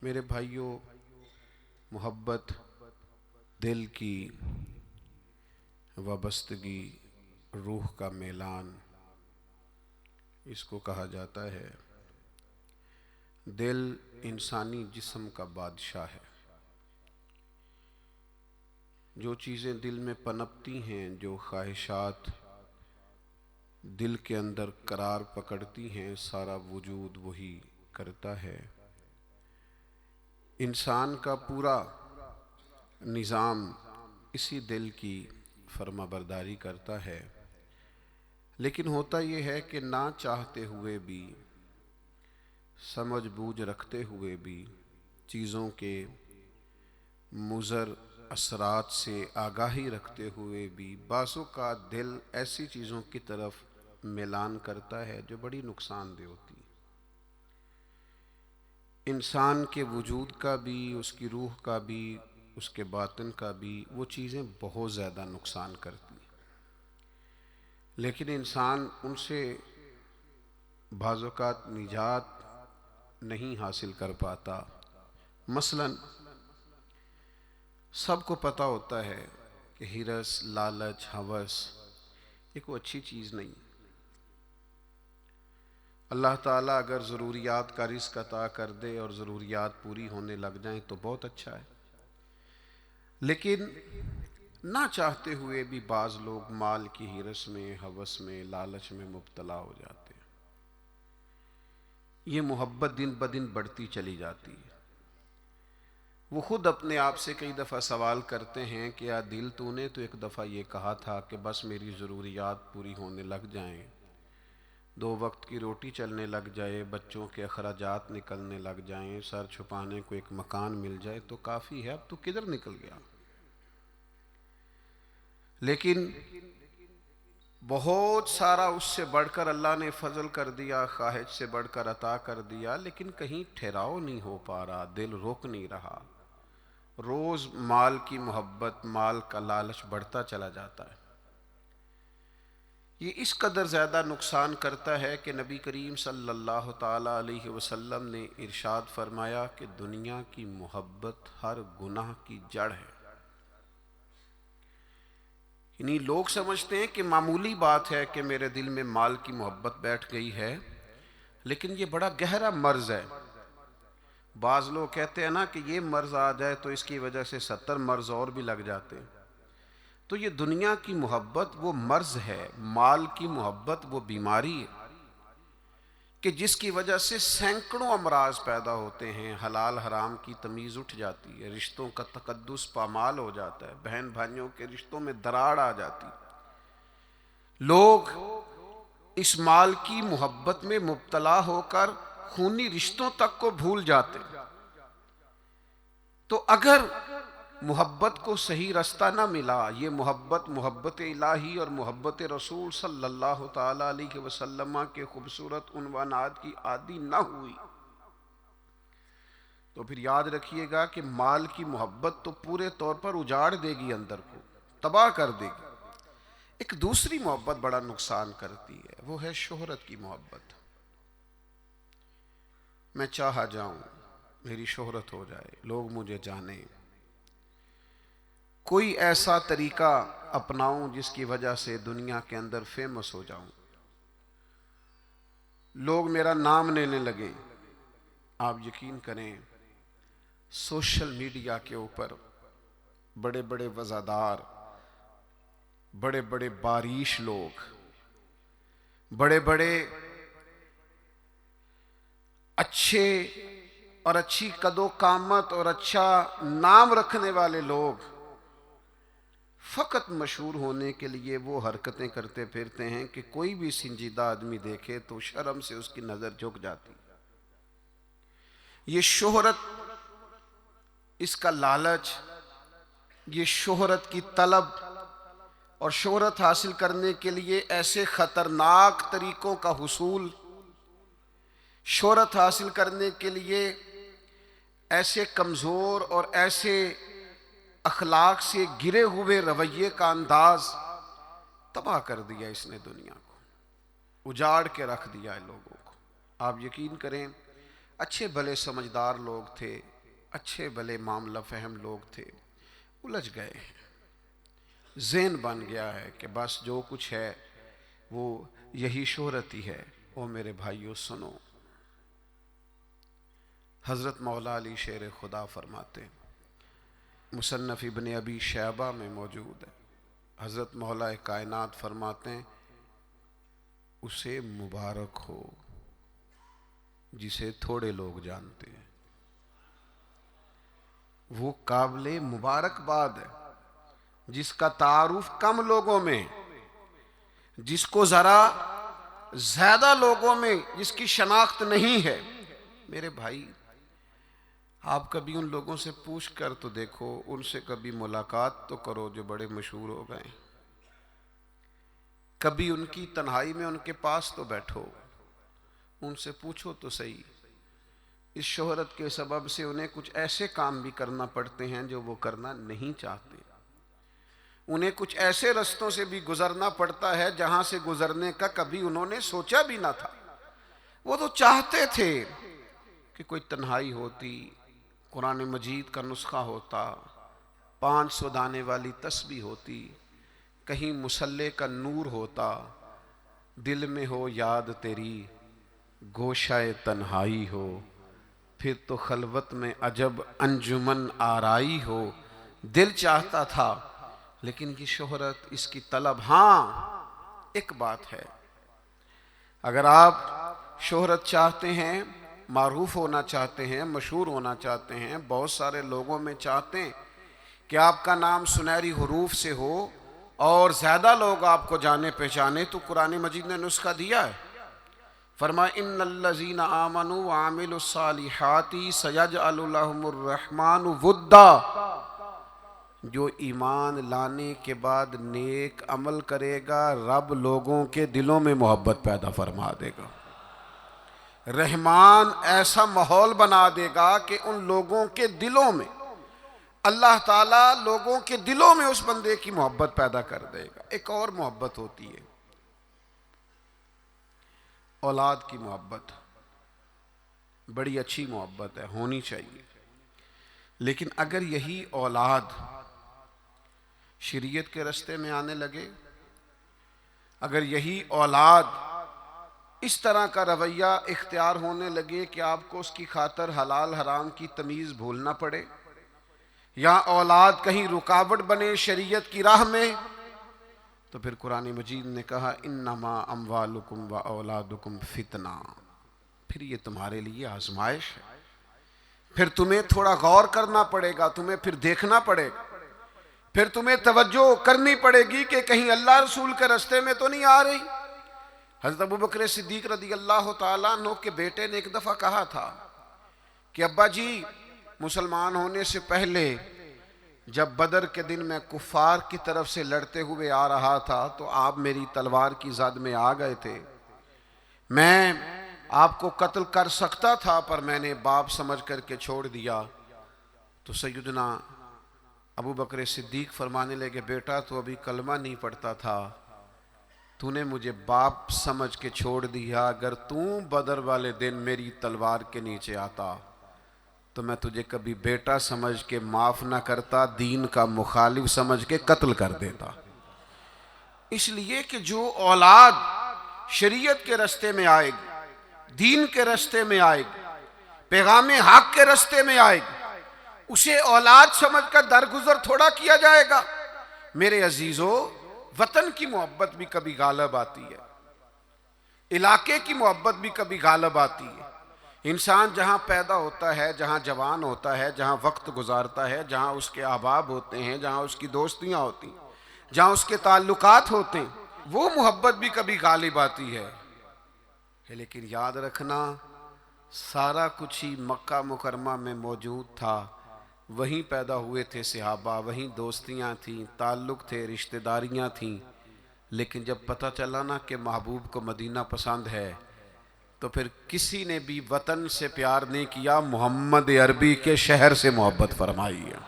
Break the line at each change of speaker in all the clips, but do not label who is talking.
मेरे भाइयों, मोहब्बत दिल की वाबस्तगी, रूह का मेलान, इसको कहा जाता है। दिल इंसानी जिस्म का बादशाह है। जो चीज़ें दिल में पनपती हैं, जो ख्वाहिशात दिल के अंदर करार पकड़ती हैं, सारा वजूद वही करता है। इंसान का पूरा निज़ाम इसी दिल की फर्माबरदारी करता है। लेकिन होता यह है कि ना चाहते हुए भी, समझ बूझ रखते हुए भी, चीज़ों के मुज़र असरात से आगाही रखते हुए भी बासों का दिल ऐसी चीज़ों की तरफ मिलान करता है जो बड़ी नुकसानदेह होती है। इंसान के वजूद का भी, उसकी रूह का भी, उसके बातिन का भी वो चीज़ें बहुत ज़्यादा नुकसान करती हैं। लेकिन इंसान उनसे बाज़-औक़ात निजात नहीं हासिल कर पाता। मसलन सबको पता होता है कि हिरस, लालच, हवस ये कोई अच्छी चीज़ नहीं। अल्लाह ताला अगर ज़रूरियात का रिज़्क़ अता कर दे और ज़रूरियात पूरी होने लग जाएं तो बहुत अच्छा है। लेकिन ना चाहते हुए भी बाज़ लोग माल की हिरस में, हवस में, लालच में मुब्तला हो जाते हैं। ये मोहब्बत दिन ब दिन बढ़ती चली जाती है। वो खुद अपने आप से कई दफ़ा सवाल करते हैं कि या दिल, तूने तो एक दफ़ा ये कहा था कि बस मेरी ज़रूरियात पूरी होने लग जाएं, 2 वक्त की रोटी चलने लग जाए, बच्चों के अखराजात निकलने लग जाएं, सर छुपाने को एक मकान मिल जाए तो काफ़ी है, अब तो किधर निकल गया। लेकिन बहुत सारा उससे बढ़कर अल्लाह ने फजल कर दिया, ख्वाहिश से बढ़कर अता कर दिया, लेकिन कहीं ठहराव नहीं हो पा रहा, दिल रुक नहीं रहा। रोज़ माल की मोहब्बत, माल का लालच बढ़ता चला जाता है। ये इस कदर ज़्यादा नुकसान करता है कि नबी करीम सल्लल्लाहु ताला अलैहि वसल्लम ने इरशाद फरमाया कि दुनिया की मोहब्बत हर गुनाह की जड़ है। यानी लोग समझते हैं कि मामूली बात है कि मेरे दिल में माल की मोहब्बत बैठ गई है, लेकिन ये बड़ा गहरा मर्ज़ है। बाज़ लोग कहते हैं ना कि ये मर्ज़ आ जाए तो इसकी वजह से 70 मर्ज़ और भी लग जाते हैं। तो ये दुनिया की मोहब्बत वो मर्ज़ है, माल की मोहब्बत वो बीमारी है कि जिसकी वजह से सैकड़ों अमराज पैदा होते हैं। हलाल हराम की तमीज़ उठ जाती है, रिश्तों का तकद्दुस पामाल हो जाता है, बहन भाइयों के रिश्तों में दरार आ जाती है। लोग इस माल की मोहब्बत में मुब्तला होकर खूनी रिश्तों तक को भूल जाते हैं। तो अगर मोहब्बत को सही रास्ता ना मिला, ये मोहब्बत इलाही और मोहब्बत रसूल सल्लल्लाहु ताला अलैहि वसल्लम के खूबसूरत उन्वानात की आदी ना हुई, तो फिर याद रखिएगा कि माल की मोहब्बत तो पूरे तौर पर उजाड़ देगी, अंदर को तबाह कर देगी। एक दूसरी मोहब्बत बड़ा नुकसान करती है, वो है शोहरत की मोहब्बत। मैं चाहा जाऊं, मेरी शोहरत हो जाए, लोग मुझे जाने, कोई ऐसा तरीका अपनाऊं जिसकी वजह से दुनिया के अंदर फेमस हो जाऊं, लोग मेरा नाम लेने लगे। आप यकीन करें, सोशल मीडिया के ऊपर बड़े बड़े वज़ादार, बड़े बड़े बारिश लोग, बड़े बड़े अच्छे और अच्छी कदो कामत और अच्छा नाम रखने वाले लोग फ़कत मशहूर होने के लिए वो हरकतें करते फिरते हैं कि कोई भी संजीदा आदमी देखे तो शर्म से उसकी नज़र झुक जाती। ये शोहरत, इसका लालच, ये शोहरत की तलब और शोहरत हासिल करने के लिए ऐसे ख़तरनाक तरीक़ों का हुसूल, शोहरत हासिल करने के लिए ऐसे कमज़ोर और ऐसे अखलाक से गिरे हुए रवैये का अंदाज तबाह कर दिया इसने दुनिया को, उजाड़ के रख दिया है लोगों को। आप यकीन करें, अच्छे भले समझदार लोग थे, अच्छे भले मामला फहम लोग थे, उलझ गए हैं। ज़हन बन गया है कि बस जो कुछ है वो यही शोहरत ही है। ओ मेरे भाइयों सुनो, हज़रत मौला अली शेर खुदा फरमाते, मुसन्नफ़ इब्न अबी शैबा में मौजूद है, हज़रत मौला कायनात फरमाते हैं, उसे मुबारक हो जिसे थोड़े लोग जानते हैं। वो काबिले मुबारकबाद है जिसका तारुफ कम लोगों में, जिसको ज़रा ज़्यादा लोगों में जिसकी शनाख्त नहीं है। मेरे भाई, आप कभी उन लोगों से पूछ कर तो देखो, उनसे कभी मुलाकात तो करो जो बड़े मशहूर हो गए। कभी उनकी तन्हाई में उनके पास तो बैठो, उनसे पूछो तो सही। इस शोहरत के सबब से उन्हें कुछ ऐसे काम भी करना पड़ते हैं जो वो करना नहीं चाहते। उन्हें कुछ ऐसे रास्तों से भी गुजरना पड़ता है जहां से गुजरने का कभी उन्होंने सोचा भी ना था। वो तो चाहते थे कि कोई तन्हाई होती, कुरान मजीद का नुस्खा होता, 500 दाने वाली तस्बीह होती, कहीं मुसल्ले का नूर होता, दिल में हो याद तेरी, गोशाए तन्हाई हो, फिर तो खलवत में अजब अंजुमन आराई हो। दिल चाहता था, लेकिन ये शोहरत, इसकी तलब। हाँ, एक बात है, अगर आप शोहरत चाहते हैं, मारूफ होना चाहते हैं, मशहूर होना चाहते हैं, बहुत सारे लोगों में चाहते हैं कि आपका नाम सुनहरी हुरूफ से हो और ज़्यादा लोग आपको जाने पहचाने, तो कुरान मजीद ने नुस्खा दिया है। फरमाया, इन्नल्लज़ीना आमनू व आमिलुस्सालिहाति सयजअलु लहुमुर रहमानु वुद्दा। जो ईमान लाने के बाद नेक अमल करेगा, रब लोगों के दिलों में मोहब्बत पैदा फरमा देगा। रहमान ऐसा माहौल बना देगा कि उन लोगों के दिलों में, अल्लाह ताला लोगों के दिलों में उस बंदे की मोहब्बत पैदा कर देगा। एक और मोहब्बत होती है, औलाद की मोहब्बत। बड़ी अच्छी मोहब्बत है, होनी चाहिए। लेकिन अगर यही औलाद शरीयत के रास्ते में आने लगे, अगर यही औलाद इस तरह का रवैया इख्तियार होने लगे कि आपको उसकी खातर हलाल हराम की तमीज़ भूलना पड़े, या औलाद कहीं रुकावट बने शरीयत की राह में, तो फिर कुरान मजीद ने कहा, इन्नमा अम्वालुकुम व औलादुकुम फितना। फिर ये तुम्हारे लिए आजमाइश है। फिर तुम्हें थोड़ा गौर करना पड़ेगा, तुम्हें फिर देखना पड़ेगा, फिर तुम्हें तवज्जो करनी पड़ेगी कि कहीं अल्लाह रसूल के रास्ते में तो नहीं आ रही। हज़रत अबू बकर सिद्दीक रज़ी अल्लाह ताला अन्हु के बेटे ने एक दफ़ा कहा था कि अब्बा जी, मुसलमान होने से पहले जब बदर के दिन मैं कुफ़ार की तरफ से लड़ते हुए आ रहा था तो आप मेरी तलवार की ज़द में आ गए थे। मैं आपको कत्ल कर सकता था, पर मैंने बाप समझ करके छोड़ दिया। तो सैयदना अबू बकर सिद्दीक फरमाने लगे, बेटा तो अभी कलमा नहीं पढ़ता था, तूने मुझे बाप समझ के छोड़ दिया। अगर तू बदर वाले दिन मेरी तलवार के नीचे आता तो मैं तुझे कभी बेटा समझ के माफ़ ना करता, दीन का मुखालिफ समझ के कत्ल कर देता। इसलिए कि जो औलाद शरीयत के रास्ते में आएगी, दीन के रास्ते में आएगी, पैगाम हक के रास्ते में आएगी, उसे औलाद समझकर दरगुजर थोड़ा किया जाएगा। मेरे अजीजों, वतन की मोहब्बत भी कभी गालब आती है, इलाके की मोहब्बत भी कभी गालब आती है। इंसान जहाँ पैदा होता है, जहाँ जवान होता है, जहाँ वक्त गुजारता है, जहाँ उसके अहबाब होते हैं, जहाँ उसकी दोस्तियाँ होती हैं, जहाँ उसके ताल्लुकात होते हैं, वो मोहब्बत भी कभी गालिब आती है। लेकिन याद रखना, सारा कुछ ही मक्का मुकरमा में मौजूद था। वहीं पैदा हुए थे सहाबा, वहीं दोस्तियाँ थीं, ताल्लुक़ थे, रिश्तेदारियाँ थीं। लेकिन जब पता चला ना कि महबूब को मदीना पसंद है, तो फिर किसी ने भी वतन से प्यार नहीं किया, मोहम्मद अरबी के शहर से मोहब्बत फरमाई है।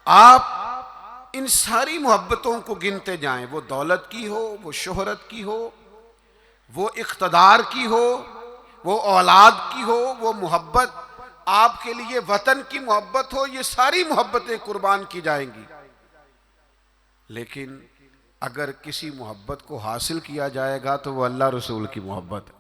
आप इन सारी मोहब्बतों को गिनते जाएं, वो दौलत की हो, वो शोहरत की हो, वो इख्तदार की हो, वो औलाद की हो, वो मोहब्बत आपके लिए वतन की मोहब्बत हो, ये सारी मोहब्बतें कुर्बान की जाएंगी। लेकिन अगर किसी मोहब्बत को हासिल किया जाएगा तो वो अल्लाह रसूल की मोहब्बत।